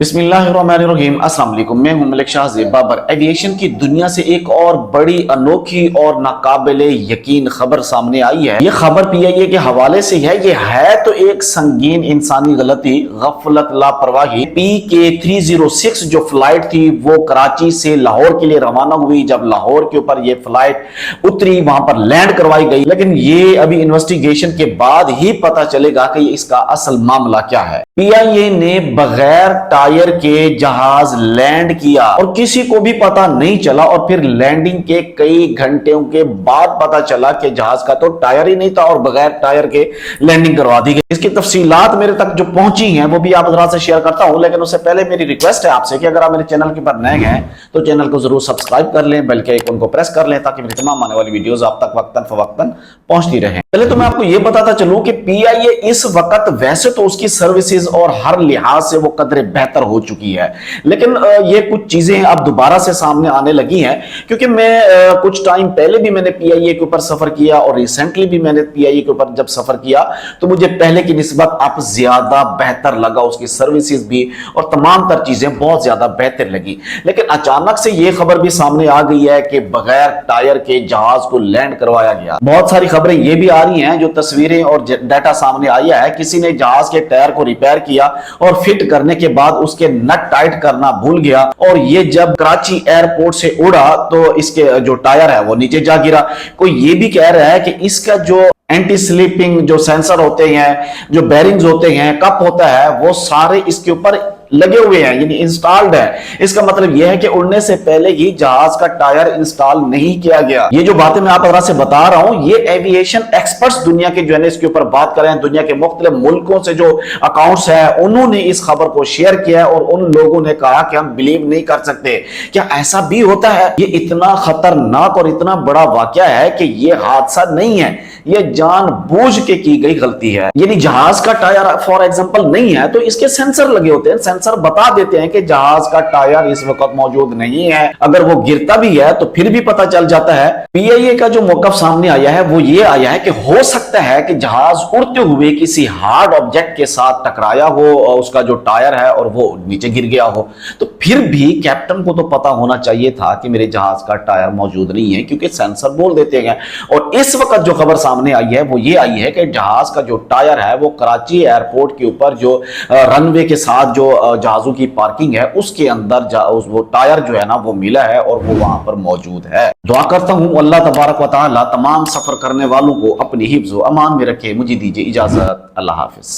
बिस्मिल्लाहिर्रहमानिर्रहीम। अस्सलाम वालेकुम। मैं हूं मलिक शाह ज़ेब बाबर। एविएशन की दुनिया से एक और बड़ी अनोखी और नाकाबिले यकीन खबर सामने आई है। ये खबर पीआईए के हवाले से है। ये है तो एक संगीन इंसानी गलती, गफलत, लापरवाही। PK-306 जो फ्लाइट थी वो कराची से लाहौर के लिए रवाना हुई। जब लाहौर के ऊपर ये फ्लाइट उतरी, वहां पर लैंड करवाई गई, लेकिन ये अभी इन्वेस्टिगेशन के बाद ही पता चलेगा कि इसका असल मामला क्या है। पीआईए ने बगैर टायर के जहाज लैंड किया और किसी को भी पता नहीं चला, और फिर लैंडिंग के कई घंटों के बाद पता चला कि जहाज का तो टायर ही नहीं था और बगैर टायर के लैंडिंग करवा दी गई। इसकी तफसीलात मेरे तक जो पहुंची हैं वो भी आप हजरात से शेयर करता हूं, लेकिन उससे पहले मेरी रिक्वेस्ट है आपसे कि अगर आप मेरे चैनल के पर नए हैं तो चैनल को जरूर सब्सक्राइब कर लें, बेल के आइकन को प्रेस कर लें ताकि मेरी तमाम आने वाली वीडियोस आप तक वक्तन फवक्तन पहुंचती रहे। पहले तो मैं आपको यह बताता चलूं कि पीआईए इस वक्त वैसे तो उसकी सर्विसेज और हर लिहाज से वो कदरे बेहतर हो चुकी है, लेकिन ये कुछ चीजें अब दोबारा से सामने आने लगी हैं, क्योंकि मैं कुछ टाइम पहले भी मैंने पीआईए के ऊपर सफर किया और रिसेंटली भी मैंने पीआईए के ऊपर जब सफर किया तो मुझे पहले की निस्बत अब ज्यादा बेहतर लगा। उसकी सर्विसेज भी और तमाम तर चीजें बहुत ज्यादा बेहतर लगी। लेकिन अचानक से यह खबर भी सामने आ गई है कि बगैर टायर के जहाज को लैंड करवाया गया। बहुत सारी खबरें यह भी आ रही हैं, जो तस्वीरें और डाटा सामने आया है, किसी ने जहाज के टायर को रिपेयर किया और फिट करने के बाद उसके नट टाइट करना भूल गया, और ये जब कराची एयरपोर्ट से उड़ा तो इसके जो टायर है वो नीचे जा गिरा। कोई ये भी कह रहा है कि इसका जो एंटी स्लिपिंग जो सेंसर होते हैं, जो बेरिंग्स होते हैं, कप होता है, वो सारे इसके ऊपर लगे हुए हैं, यानी इंस्टॉल्ड है। इसका मतलब यह है कि उड़ने से पहले ही जहाज का टायर इंस्टॉल नहीं किया गया। ये जो बातें मैं आप लोगों से बता रहा हूं, ये एविएशन एक्सपर्ट्स दुनिया के जो है इसके ऊपर बात कर रहे हैं। दुनिया के मुख्तलिफ मुल्कों से जो अकाउंट्स है उन्होंने इस खबर को शेयर किया है और उन लोगों ने कहा कि हम बिलीव नहीं कर सकते, क्या ऐसा भी होता है? ये इतना खतरनाक और इतना बड़ा वाकया है कि ये हादसा नहीं है, ये जानबूझ के की गई गलती है। यानी जहाज का टायर फॉर एग्जांपल नहीं है तो इसके सेंसर लगे होते हैं, सेंसर बता देते हैं कि जहाज का टायर इस वक्त मौजूद नहीं है। अगर वो गिरता भी है तो फिर भी पता चल जाता है। पीआईए का जो मौकफ सामने आया है वो ये आया है कि हो सकता है कि जहाज उड़ते हुए किसी हार्ड ऑब्जेक्ट के साथ टकराया हो, उसका जो टायर है और वो नीचे गिर गया हो। तो फिर भी कैप्टन को तो पता होना चाहिए था कि मेरे जहाज का टायर मौजूद नहीं है, क्योंकि सेंसर बोल देते हैं। और इस वक्त जो खबर सामने आई है वो ये आई है कि जहाज का जो टायर है वो कराची एयरपोर्ट के ऊपर जो रनवे के साथ जो जहाजों की पार्किंग है उसके अंदर वो टायर जो है ना वो मिला है और वो वहां पर मौजूद है। दुआ करता हूं अल्लाह तबारक व तआला तमाम सफर करने वालों को अपनी हिफ्ज़ व अमान में रखे। मुझे दीजिए इजाजत। अल्लाह हाफिज।